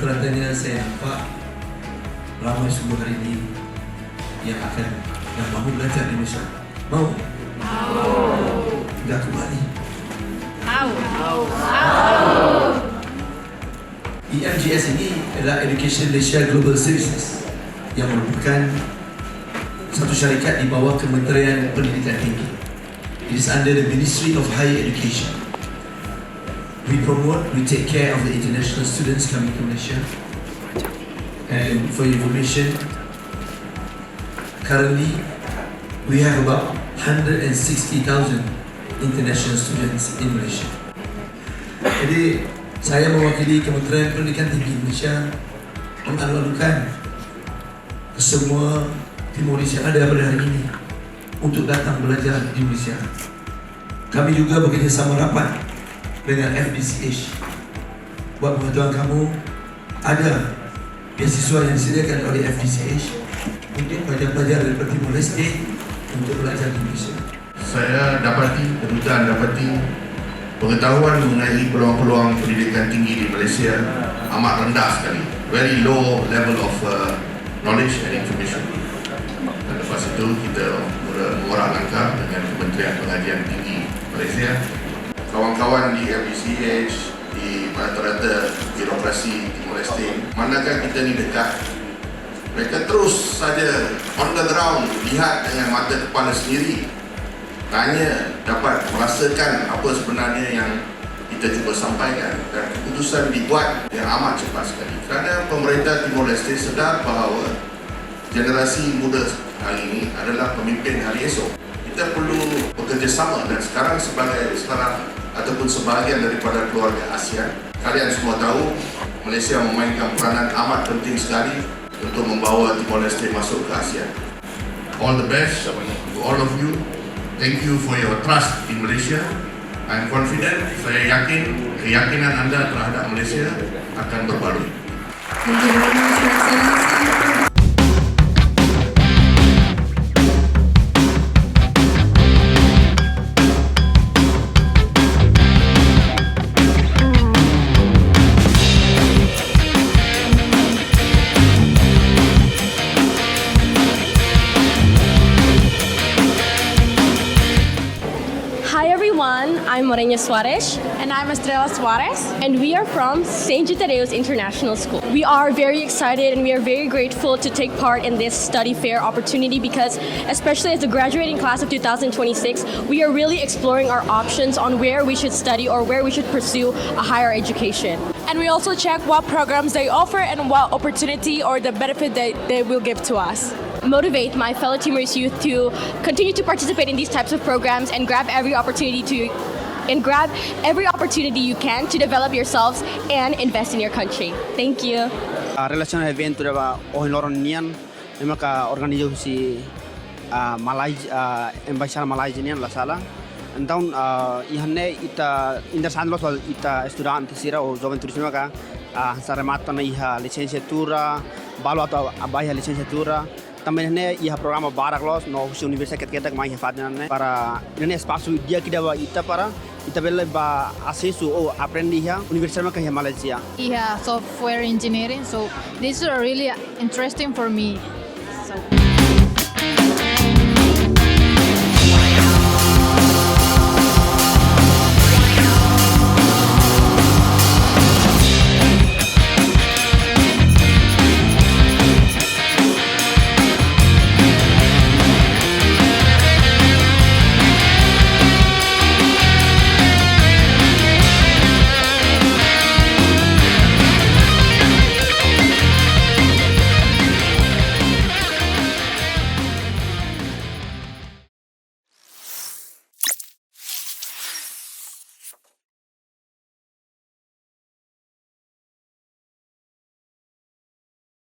rata-ratanya saya nampak ramai sungguh hari ini yang mahu belajar di Malaysia. Mau? Tidak kembali. EMGS ini adalah Education Malaysia Global Services yang merupakan satu syarikat di bawah Kementerian Pendidikan Tinggi. It is under the Ministry of Higher Education. We take care of the international students coming to Malaysia. And for your information, currently we have about 160,000 international students in Malaysia. Jadi saya mewakili Kementerian Pendidikan Tinggi Malaysia mengalu-alukan semua Timoris yang ada pada hari ini untuk datang belajar di Malaysia. Kami juga bekerjasama rapat dengan FDCH. Buat pengetahuan kamu, ada beasiswa yang disediakan oleh FDCH untuk pelajar-pelajar dari Timor Leste untuk belajar di Malaysia. Saya dapati pengetahuan mengenai peluang-peluang pendidikan tinggi di Malaysia amat rendah sekali. Very low level of knowledge and information. Dan lepas itu kita mengorak langkah dengan Kementerian Pengajian Tinggi Malaysia. Kawan-kawan di FDCH, di rata-rata birokrasi Timor Leste, manakah kita ni dekat, mereka terus saja on the ground, lihat dengan mata kepala sendiri, tanya, dapat merasakan apa sebenarnya yang kita cuba sampaikan, dan keputusan dibuat yang amat cepat sekali. Kerana pemerintah Timor Leste sedar bahawa generasi muda hari ini adalah pemimpin hari esok. Kita perlu bekerjasama, dan sekarang ataupun sebahagian daripada keluarga ASEAN, kalian semua tahu Malaysia memainkan peranan amat penting sekali untuk membawa Timor Leste masuk ke ASEAN. All the best to all of you. Thank you for your trust in Malaysia. I'm confident, saya yakin keyakinan anda terhadap Malaysia akan berbaloi. Thank you very much, Your Excellency. Hi everyone, I'm Morena Suarez. And I'm Estrella Suarez. And we are from St. Tadeus International School. We are very excited and we are very grateful to take part in this study fair opportunity because, especially as the graduating class of 2026, we are really exploring our options on where we should study or where we should pursue a higher education. And we also check what programs they offer and what opportunity or the benefit they will give to us. Motivate my fellow Timorese youth to continue to participate in these types of programs and grab every opportunity you can to develop yourselves and invest in your country. Thank you. Relation evento dava ohinloronian emaka organisasi Malaysia Embasada Malaysia nian la sala. Então ihane ita interessante lo ita estudante sira o jovem turismo ka saremata na iha licenciatura balo atau abaiha licenciatura. Também né ia programa Baraglos no universidade que mais fazendo para né espaço dia que dava ita para ita bela ba acesso ou aprender a universidade que é Malaysia. Yeah, software engineering. So this is really interesting for me. So.